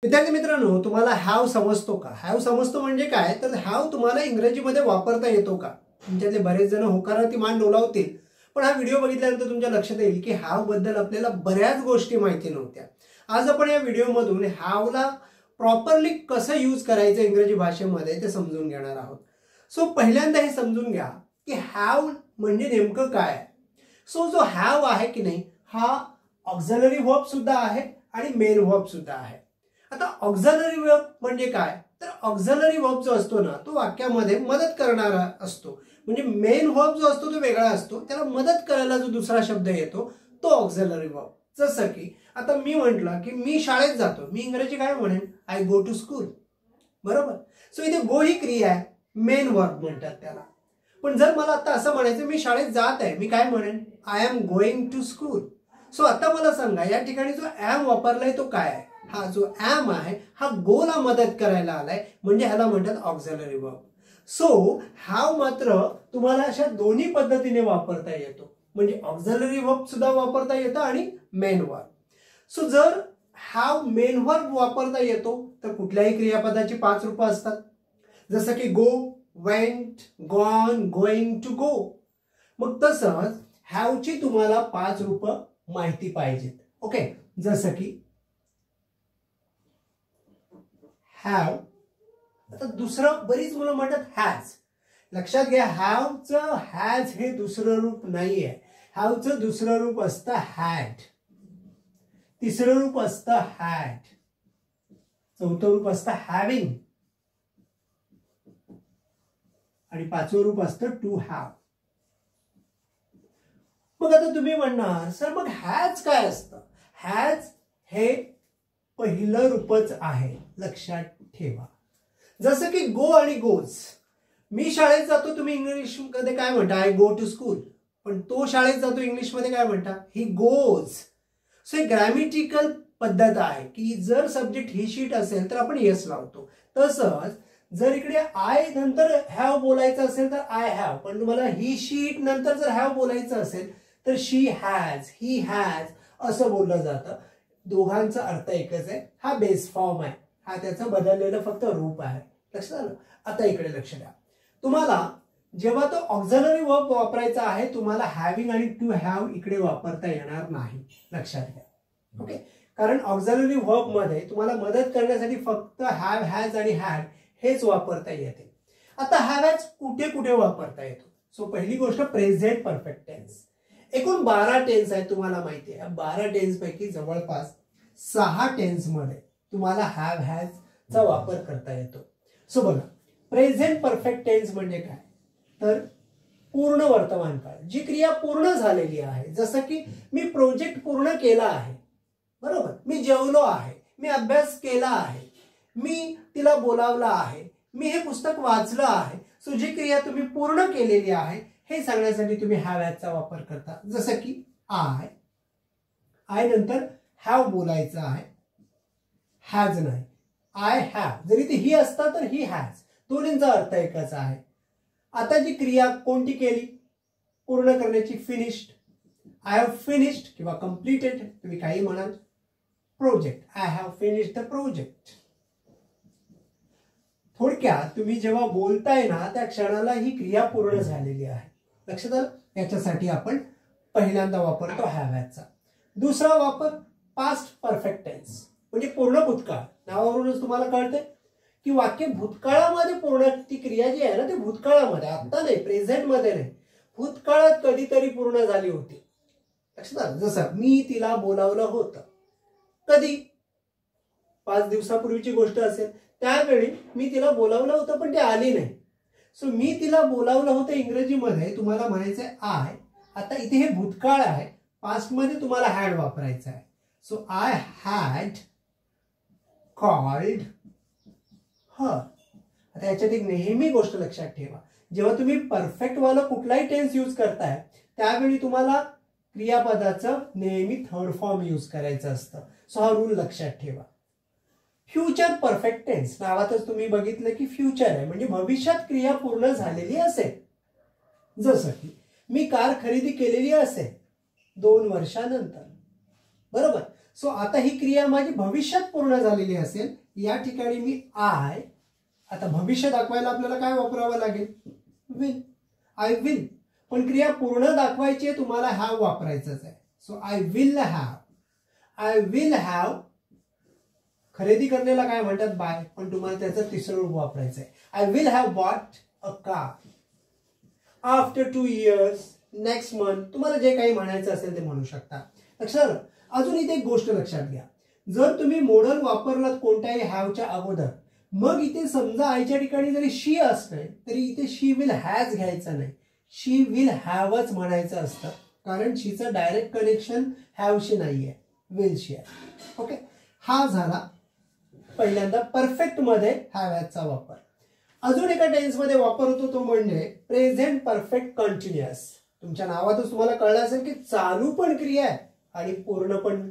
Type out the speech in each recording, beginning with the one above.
विद्यार्थी मित्रांनो, तुम्हाला हॅव समजतो का? हॅव समजतो म्हणजे काय? तर हॅव तुम्हाला इंग्रजीमध्ये वापरता येतो का? तुमच्यातले बरेच जण होकारार्थी मान डोलावतील, पण हा व्हिडिओ बघितल्यानंतर तुमच्या लक्षात येईल की हॅव बद्दल आपल्याला बऱ्याच गोष्टी माहिती नव्हत्या. आज आपण या व्हिडिओमधून हॅवला प्रॉपरली कसं यूज करायचं इंग्रजी भाषेमध्ये ते समजून घेणार आहोत. सो पहिल्यांदा हे समजून घ्या की हॅव म्हणजे नेमकं काय. सो जो हॅव आहे की नाही, हा ऑक्झिलरी वर्ब सुद्धा आहे आणि मेन वर्ब सुद्धा आहे. आता ऑक्झिलरी वर्ब म्हणजे काय? तर ऑक्झिलरी वर्ब जो असतो ना, तो वाक्यामध्ये मदत करणारा असतो. म्हणजे मेन वर्ब जो असतो तो वेगळा असतो, त्याला मदत करायला जो दुसरा शब्द येतो तो ऑक्झिलरी वर्ब. जसं की आता मी म्हटलं की मी शाळेत जातो, मी इंग्रजी काय म्हणेन? I go to school. बरोबर. सो इथे गो ही क्रिया आहे, मेन वर्ब म्हणतात त्याला. पण जर मला आता असं म्हणायचं मी शाळेत जात आहे, मी काय म्हणेन? I am going to school. So आता मला सांगा, या ठिकाणी जो ॲम वापरलाय तो काय आहे? हा जो ॲम आहे हा गोला मदत करायला आलाय, म्हणजे ह्याला म्हणतात ऑक्झिलरी वर्ब. सो हॅव मात्र तुम्हाला अशा दोन्ही पद्धतीने वापरता येतो, म्हणजे ऑक्झिलरी वर्ब सुद्धा वापरता येतं आणि मेन वर्ब. सो जर हॅव मेन वर्ब वापरता येतो तर कुठल्याही क्रियापदाची 5 रूपं असतात. जसं की go, went, gone, going to go. मग तसंच हॅवची तुम्हाला 5 रूपं माहिती पाहिजेत. ओके. जसं की हॅव. आता दुसरं बरीच मुलं म्हणतात हॅज. लक्षात घ्या, हॅवचं हॅज हे दुसरं रूप नाहीये. हॅवचं दुसरं रूप असतं हॅड, तिसरं रूप असतं हॅड, चौथं रूप असतं हॅविंग आणि 5वं रूप असतं टू हॅव. मग आता तुम्ही म्हणणार सर मग हॅज काय असतं? हॅज हे पहिलं रूपच आहे, लक्षात ठेवा. जसं की गो आणि गोज. मी शाळेत जातो, तुम्ही इंग्लिश मध्ये काय म्हणता? I go to school. पण तो शाळेत जातो, इंग्लिश मध्ये काय म्हणता? He goes. सो ही ग्रॅमॅटिकल पद्धत आहे की जर सब्जेक्ट ही शीट असेल तर आपण येस लावतो. तसंच जर इकडे आय नंतर हॅव बोलायचं असेल तर आय हॅव, पण तुम्हाला ही शीट नंतर जर हॅव बोलायचं असेल तर शी हॅज, ही हॅज असं बोललं जातं. दोघांचा अर्थ एकच आहे. हा बेस फॉर्म आहे, हा त्याचं बदललेलं फक्त रूप आहे. लक्षात आलं? आता इकडे लक्ष द्या. तुम्हाला जेव्हा तो ऑक्झिलरी वर्ब वापरायचा आहे, तुम्हाला हॅविंग आणि टू हॅव इकडे वापरता येणार नाही, लक्षात घ्या. ओके. कारण ऑक्झिलरी वर्ब मध्ये तुम्हाला मदत करण्यासाठी फक्त हॅव, हॅज आणि हॅड हेच वापरता येते. आता हॅव हॅज कुठे कुठे वापरता येतो? सो पहिली गोष्ट प्रेझेंट परफेक्ट टेन्स. एकूण 12 टेन्स आहेत, तुम्हाला माहिती आहे. 12 टेन्स पैकी जवळपास 6 टेन्स मध्ये तुम्हाला हॅव हॅज चा वापर करता येतो. सो बघा, प्रेझेंट परफेक्ट टेन्स म्हणजे काय? तर पूर्ण वर्तमान काळ, जी क्रिया पूर्ण झालेली आहे. जसं की मी प्रोजेक्ट पूर्ण केला आहे, बरोबर. मी जेवलो आहे, मी अभ्यास केला आहे, मी तिला बोलावलं आहे, मी हे पुस्तक वाचलं आहे. सो जी क्रिया तुम्ही पूर्ण केलेली आहे हे सांगण्यासाठी तुम्ही हॅव हॅजचा वापर करता. जसं की आय, आय नंतर हॅव बोलायचं आहे, हॅज नाही. आय हॅव, जरी ते ही असता तर ही हॅज, दोन्हींचा अर्थ एकच आहे. आता जी क्रिया कोणती केली पूर्ण करण्याची? फिनिश्ड. आय हॅव फिनिश्ड किंवा कम्प्लिटेड, तुम्ही काही म्हणाल. Project, I have finished the project. थोडक्यात तुम्ही जेव्हा बोलताय ना त्या क्षणाला ही क्रिया पूर्ण झालेली आहे. लक्षात आलं? याच्यासाठी आपण पहिल्यांदा वापरतो हॅव हॅजचा. दुसरा वापर पास्ट परफेक्ट टेन्स, म्हणजे पूर्ण भूतकाळ. नावावरूनच तुम्हाला कळते की वाक्य भूतकाळामध्ये पूर्ण, ती क्रिया जी आहे ना ती भूतकाळामध्ये, आता नाही, प्रेझेंट मध्ये नाही, भूतकाळात कधीतरी पूर्ण झाली होती. लक्षात आलं? जसं मी तिला बोलावलं होतं. कधी? 5 दिवसापूर्वीची गोष्ट असेल, त्यावेळी मी तिला बोलावलं होतं पण ती आली नाही. सो मी तिला बोलावलं होतं इंग्रजीमध्ये तुम्हाला म्हणायचंय आय. आता इथे हे भूतकाळ आहे, पास्ट मध्ये तुम्हाला हॅड वापरायचं आहे. So I had called her. आता याच्यात एक नेहमी गोष्ट लक्षात ठेवा, जेव्हा तुम्ही परफेक्ट वाला कुठलाही टेन्स यूज करताय त्यावेळी तुम्हाला क्रियापदाचं नेहमी थर्ड फॉर्म यूज करायचं असतं. सो हा रूल लक्षात ठेवा. फ्युचर परफेक्ट टेन्स, नावातच तुम्ही बघितलं की फ्युचर आहे, म्हणजे भविष्यात क्रिया पूर्ण झालेली असेल. जसं की मी कार खरेदी केलेली असेल 2 वर्षानंतर, बरोबर. सो आता ही क्रिया माझी भविष्यात पूर्ण झालेली असेल. या ठिकाणी मी आय, आता भविष्य दाखवायला आपल्याला काय वापरावं लागेल? विल. I will. पण क्रिया पूर्ण दाखवायची आहे तुम्हाला हॅव वापरायचंच आहे. So I will have. I will have. खरेदी करण्याला काय म्हणतात? बाय. पण तुम्हाला त्याचं तिसरं रूप वापरायचं आहे. I will have bought a car after 2 years, next month. तुम्हाला जे काही म्हणायचं असेल ते म्हणू शकता. लक्षात आलं? अजून इथे एक गोष्ट लक्षात घ्या. जर तुम्ही मॉडल वापरलात कोणत्याही हॅवच्या अगोदर, मग इथे समजा आयच्या ठिकाणी जरी शी असते तरी इथे शी विल हॅज घ्यायचं नाही. शी विल हॅवच म्हणायचं असतं. कारण शीचं डायरेक्ट कनेक्शन हॅवशी नाहीये, विलशी आहे. ओके. हा झाला पहिल्यांदा परफेक्ट मध्ये हॅव हॅजचा वापर. अजून एका टेन्समध्ये वापर होतो तो म्हणजे प्रेझेंट परफेक्ट कंटिन्युअस. तुमच्या नावातच तुम्हाला कळलं असेल की चालू पण क्रिया आहे आणि पूर्ण पण.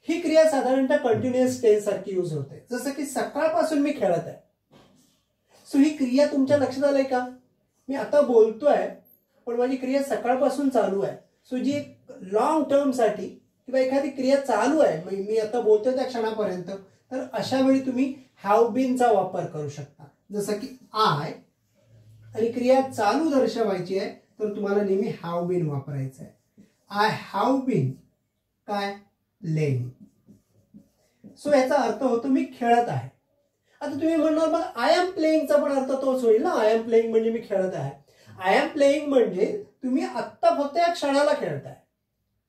ही क्रिया साधारणतः कंटिन्युअस टेन्स सारखी यूज होते. जसं की सकाळपासून मी खेळत आहे. सो ही क्रिया तुमच्या लक्षात आलंय का? मी आता बोलतोय पण माझी क्रिया सकाळपासून चालू आहे. सो जी एक लॉंग टर्म साठी किंवा एखादी क्रिया चालू आहे, मी आता बोलतोय त्या क्षणापर्यंत, तर अशा वेळी तुम्ही हॅव बीनचा वापर करू शकता. जसं की आय आणि क्रिया चालू दर्शवायची आहे तर तुम्हाला नेहमी हॅव बीन वापरायचं आहे. आय हॅव बीन काय? प्लेइंग. सो याचा अर्थ होतो मी खेळत आहे. आता तुम्ही म्हणणार मग आय एम प्लेइंगचा पण अर्थ तोच होईल ना. आय एम प्लेइंग म्हणजे मी खेळत आहे. आय एम प्लेइंग म्हणजे तुम्ही आत्ता फक्त या क्षणाला खेळताय.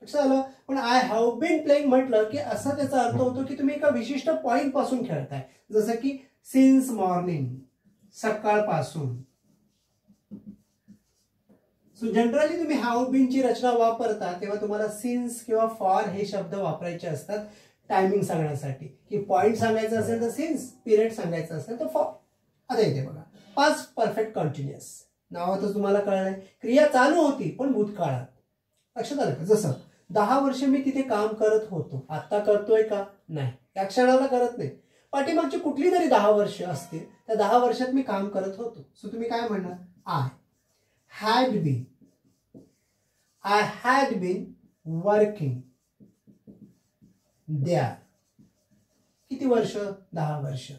लक्षात आलं? पण आय हॅव बीन प्लेइंग म्हटलं की असा त्याचा अर्थ होतो की तुम्ही एका विशिष्ट पॉइंट पासून खेळताय. जसं की सिन्स मॉर्निंग, सकाळपासून. सो जनरली तुम्ही हॅव बीन ची रचना वापरता तेव्हा तुम्हाला सिन्स किंवा फॉर हे शब्द वापरायचे असतात टायमिंग सांगण्यासाठी. की पॉइंट सांगायचं असेल तर सिन्स, पिरियड सांगायचं असेल तर फॉर. आता इथे बघा पास्ट परफेक्ट कंटिन्युअस. नावातच तुम्हाला कळलंय क्रिया चालू होती पण भूतकाळात. लक्षात आलं का? जसं 10 वर्ष मी तिथे काम करत होतो. आता करतोय का? नाही. या क्षणाला करत नाही. पाठीमागची कुठली तरी 10 वर्ष असतील, त्या 10 वर्षात मी काम करत होतो. सो तुम्ही काय म्हणणार? I had been. I had been working there. किती वर्ष? 10 वर्ष.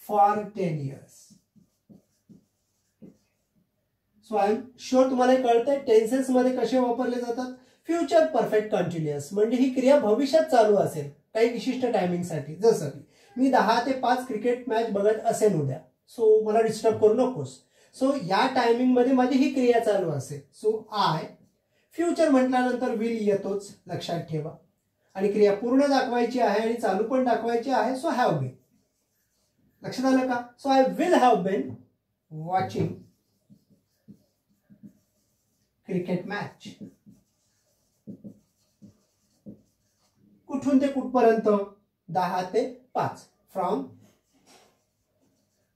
For 10 years. So I am sure तुम्हाला हे कळतंय टेन्सेस मध्ये कसे वापरले जातात. फ्युचर परफेक्ट कंटिन्युअस म्हणजे ही क्रिया भविष्यात चालू असेल काही विशिष्ट टायमिंग साठी. जसं की मी 10 ते 5 क्रिकेट मॅच बघत असेल उद्या. सो मला डिस्टर्ब करू नकोस. सो या टायमिंग मध्ये माझी ही क्रिया चालू असेल. सो आय फ्युचर म्हटल्यानंतर विल येतोच, लक्षात ठेवा. आणि क्रिया पूर्ण दाखवायची आहे आणि चालू पण दाखवायची आहे. So have been. लक्षात आलं का? So I will have been watching cricket match. कुठून ते कुठपर्यंत? 10 ते 5. From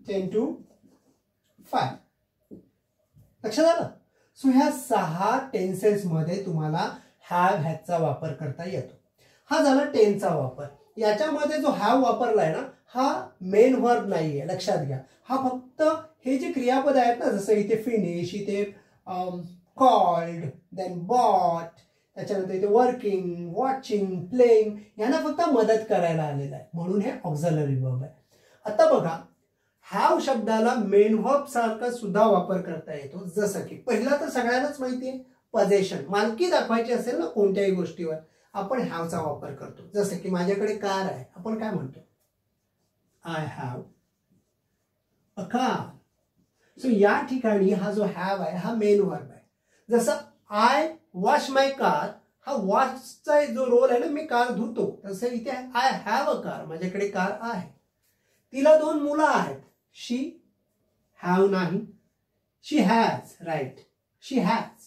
10 to 5. लक्षात आलं? सो ह्या 6 टेन्सेस मध्ये तुम्हाला हॅव हॅजचा वापर करता येतो. हा झाला टेन्सचा वापर. याच्यामध्ये जो हॅव वापरलाय ना हा मेन वर्ब नाहीये, लक्षात घ्या. हा फक्त हे जे क्रियापद आहेत ना, जसं इथे फिनिश, इथे कॉल्ड, देन बॉट, त्याच्यानंतर इथे वर्किंग, वॉचिंग, प्लेइंग, यांना फक्त मदत करायला आलेला आहे. म्हणून हे ऑक्झिलरी वर्ब आहे. आता बघा हॅव शब्दाला मेन वर्ब सारखा सुद्धा वापर करता येतो. जसं की पहिला तर सगळ्यांनाच माहिती आहे पजेशन. मालकी दाखवायची असेल ना कोणत्याही गोष्टीवर आपण हॅवचा वापर करतो. जसं की माझ्याकडे कार आहे, आपण काय म्हणतो? I have a car. So या ठिकाणी हा जो हॅव आहे हा मेन वर्ब आहे. जसं आय वॉश माय कार, हा वॉशचा जो रोल आहे ना, मी कार धुतो, तसं इथे आय हॅव अ कार, माझ्याकडे कार आहे. तिला 2 मुलं आहेत. शी हॅव नाही, she has. Right, she has.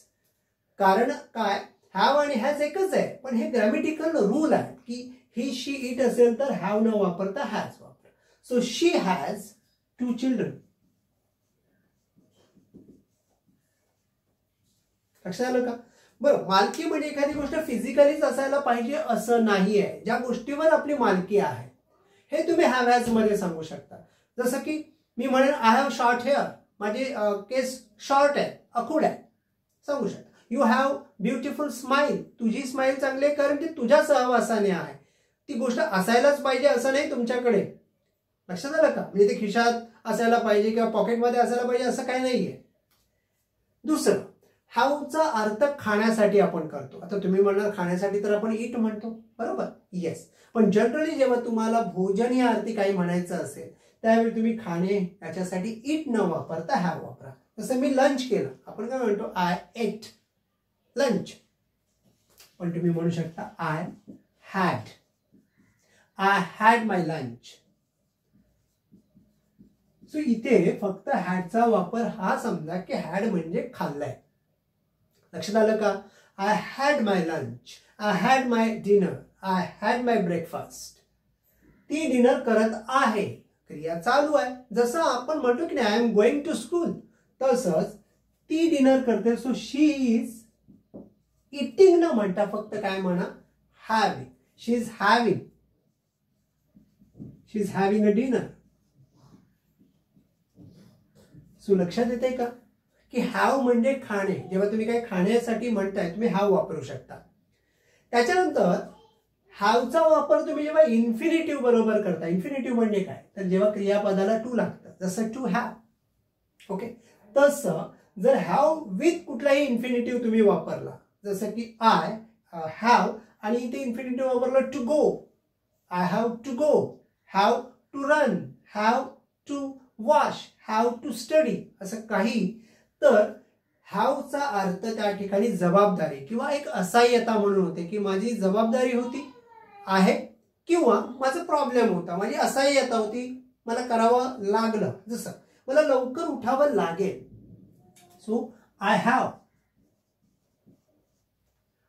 कारण काय? हॅव आणि हॅज एकच आहे, पण हे ग्रॅमॅटिकल रूल आहे की ही शी इट असेल तर हॅव न वापरता हॅज वापर. So she has 2 children. लक्षात आलं का? बरं, मालकी म्हणजे एखादी गोष्ट फिजिकलीच असायला पाहिजे असं नाहीये. ज्या गोष्टीवर आपली मालकी आहे हे तुम्ही हॅव हॅज मध्ये सांगू शकता. जसं की मी म्हणेन आय हॅव शॉर्ट हेअर, माझे केस शॉर्ट आहे, अखूड आहे, सांगू शकता. यू हॅव ब्युटिफुल स्माइल, तुझी स्माइल चांगली आहे कारण ती तुझ्या सहवासाने आहे. ती गोष्ट असायलाच पाहिजे असं नाही तुमच्याकडे. लक्षात आलं का? म्हणजे ते खिशात असायला पाहिजे किंवा पॉकेटमध्ये असायला पाहिजे असं काही नाहीये. दुसरं, हॅवचा अर्थ खाण्यासाठी आपण करतो. आता तुम्ही म्हणणार खाण्यासाठी तर आपण ईट म्हणतो, बरोबर? येस. पण जनरली जेव्हा तुम्हाला भोजन या अर्थी काही म्हणायचं असेल त्यावेळी तुम्ही खाणे याच्यासाठी ईट न वापरता हॅव वापरा. जसं मी लंच केलं, आपण काय म्हणतो? I ate lunch. पण तुम्ही म्हणू शकता I had my lunch. So इथे फक्त हॅडचा वापर हा समजा की हॅड म्हणजे खाल्लाय. लक्षात आलं का? I had my lunch, I had my dinner, I had my breakfast. ती डिनर करत आहे, क्रिया चालू आहे. जसं आपण म्हणतो की नाही I am going to school, तसंच ती डिनर करते. सो शी इज इटिंग न म्हणता फक्त काय म्हणा? Having. She is having a dinner. So लक्षात येते का की हॅव म्हणजे खाणे. जेव्हा तुम्ही काही खाण्यासाठी म्हणताय तुम्ही हॅव वापरू शकता. त्याच्यानंतर हॅवचा वापर तुम्ही जेव्हा इन्फिनिटिव्ह बरोबर करता. इन्फिनिटिव्ह म्हणजे काय? तर जेव्हा क्रियापदाला टू लागतं, जसं टू हॅव. ओके, तसं जर हॅव विथ कुठलाही इन्फिनिटिव्ह तुम्ही वापरला, जसं की आय हॅव आणि इथे इन्फिनिटिव्ह वापरलं to go. I have to go, have to run, have to wash, have to study, असं काही. तर हॅवचा अर्थ त्या ठिकाणी जबाबदारी किंवा एक असहाय्यता म्हणून होते की माझी जबाबदारी होती आहे किंवा माझा प्रॉब्लेम होता, माझी असहाय्यता होती, मला करावं लागलं, जसं मला लवकर उठावं लागेल. So I have.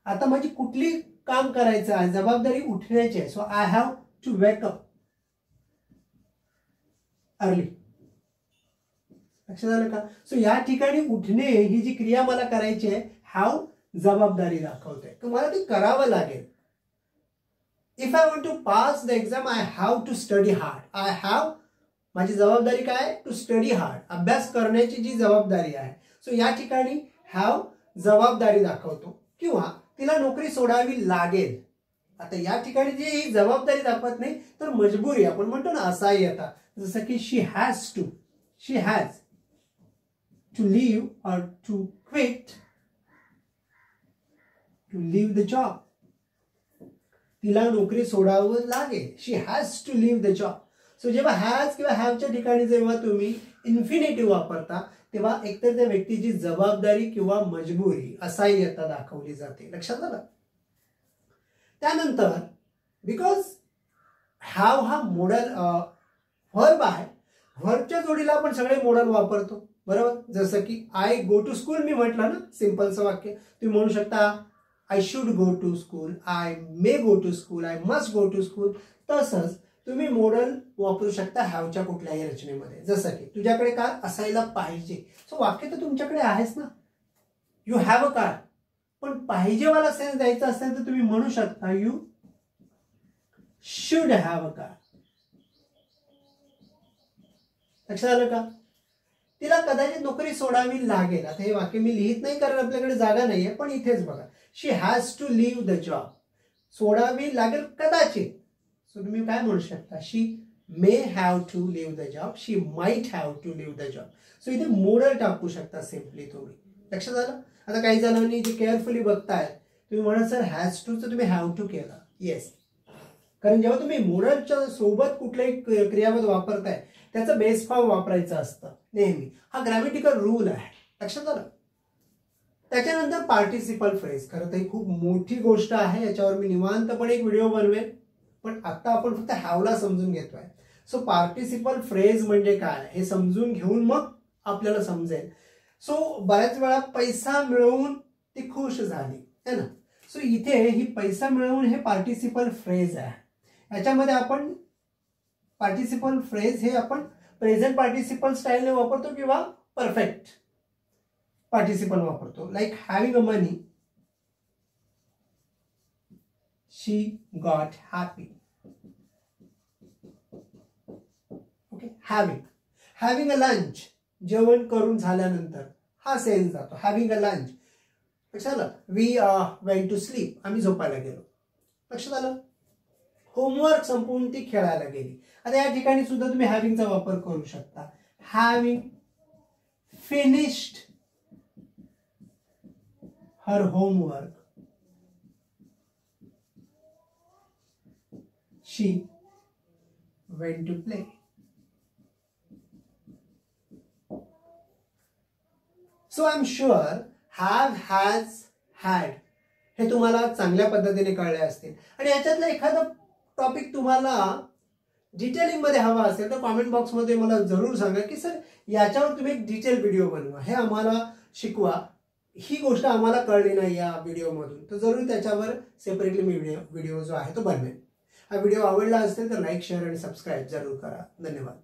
आता माझी कुठली काम करायचं आहे, जबाबदारी उठण्याची आहे. So I have to wake up early. लक्षात आलं का? सो या ठिकाणी उठणे ही जी क्रिया मला करायची आहे, हॅव जबाबदारी दाखवते, तर मला ती करावं लागेल. If I want to pass the exam I have to study hard. I have, माझी जबाबदारी काय? टू स्टडी हार्ड, अभ्यास करण्याची जी जबाबदारी आहे. सो या ठिकाणी हॅव जबाबदारी दाखवतो किंवा तिला नोकरी सोडावी लागेल. आता या ठिकाणी जी ही जबाबदारी दाखवत नाही तर मजबुरी, आपण म्हणतो ना असहाय्यता, जसं की शी has to leave or to quit, to leave the job. तिला नोकरी सोडावं लागेल. She has to leave the job. So जेव्हा हॅज किंवा हॅवच्या ठिकाणी जेव्हा तुम्ही इन्फिनिटिव्ह वापरता तेव्हा एकतर त्या व्यक्तीची जबाबदारी किंवा मजबुरी, असहाय्यता दाखवली जाते. लक्षात आलं? त्यानंतर बिकॉज हॅव हा मोडल व्हर्ब आहे. व्हर्बच्या जोडीला आपण सगळे मोडल वापरतो, बरोबर? जसं की आय गो टू स्कूल मी म्हटलं ना, सिंपलचं वाक्य. तुम्ही म्हणू शकता I should go to school, I may go to school, I must go to school. तसंच तुम्ही मॉडल वापरू शकता हॅवच्या कुठल्याही रचनेमध्ये, जसं की तुझ्याकडे कार असायला पाहिजे. सो वाक्य तर तुमच्याकडे आहेच ना, यू हॅव अ कार. पण पाहिजेवाला सेन्स द्यायचा असेल तर तुम्ही म्हणू शकता you should have a car. लक्षात आलं का? तिला कदाचित नोकरी सोडावी लागेल. आता हे वाक्य मी लिहित नाही कारण आपल्याकडे जागा नाहीये, पण इथेच बघा, she has to leave the job. सोडावी लागेल कदाचित. सो तुम्ही काय म्हणू शकता? She may have to leave the job, she might have to leave the job. So इथे मोडल टाकू शकता सिम्पली तुम्ही. लक्षात आलं? आता काही जणांनी जे केअरफुली बघताय तुम्ही म्हणा सर हॅज टू चं तुम्ही हॅव टू केला. येस, कारण जेव्हा तुम्ही मोडलच्या सोबत कुठल्याही क्रियापद वापरताय त्याचं बेस फॉर्म वापरायचं असतं नेहमी. हा ग्रॅमॅटिकल रूल आहे. लक्षात आलं? त्याच्यानंतर पार्टिसिपल फ्रेज. खरं तर ही खूप मोठी गोष्ट आहे, याच्यावर मी निवांतपणे एक व्हिडिओ बनवेन, पण आता आपण फक्त हॅवला समजून घेतोय. सो पार्टिसिपल फ्रेज म्हणजे काय हे समजून घेऊन मग आपल्याला समजेल. सो बऱ्याच वेळा पैसा मिळवून ती खुश झाली है ना. सो इथे ही पैसा मिळवून हे पार्टिसिपल फ्रेज आहे. याच्यामध्ये आपण पार्टिसिपल फ्रेज हे आपण प्रेझेंट पार्टिसिपल स्टाईलने वापरतो किंवा परफेक्ट पार्टिसिपल वापरतो. Like having a money, she got happy. Okay, having a lunch, जेवण करून झाल्यानंतर हा सेन्स जातो. Having a lunch. लक्षात आलं? वी वेंट टू स्लीप, आम्ही झोपायला गेलो. लक्षात आलं? होमवर्क संपवून ती खेळायला गेली. आता या ठिकाणी सुद्धा तुम्ही हॅव्हिंगचा वापर करू शकता. Having finished her homework, she went to play. So I'm sure have, has, had हे तुम्हाला चांगल्या पद्धतीने कळले असतील. आणि याच्यातला एखादा टॉपिक तुम्हाला डिटेलिंग मध्ये हवा असेल तर कॉमेंट बॉक्स मध्ये मला जरूर सांगा की सर याच्यावर तुम्ही एक डिटेल व्हिडिओ बनवा, हे आम्हाला शिकवा, ही गोष्ट आम्हाला कळली नाही या व्हिडिओमधून, तर जरूर त्याच्यावर सेपरेटली मी व्हिडिओ जो आहे तो बनवेन. हा व्हिडिओ आवडला असेल तर लाईक, शेअर आणि सबस्क्राईब जरूर करा. धन्यवाद.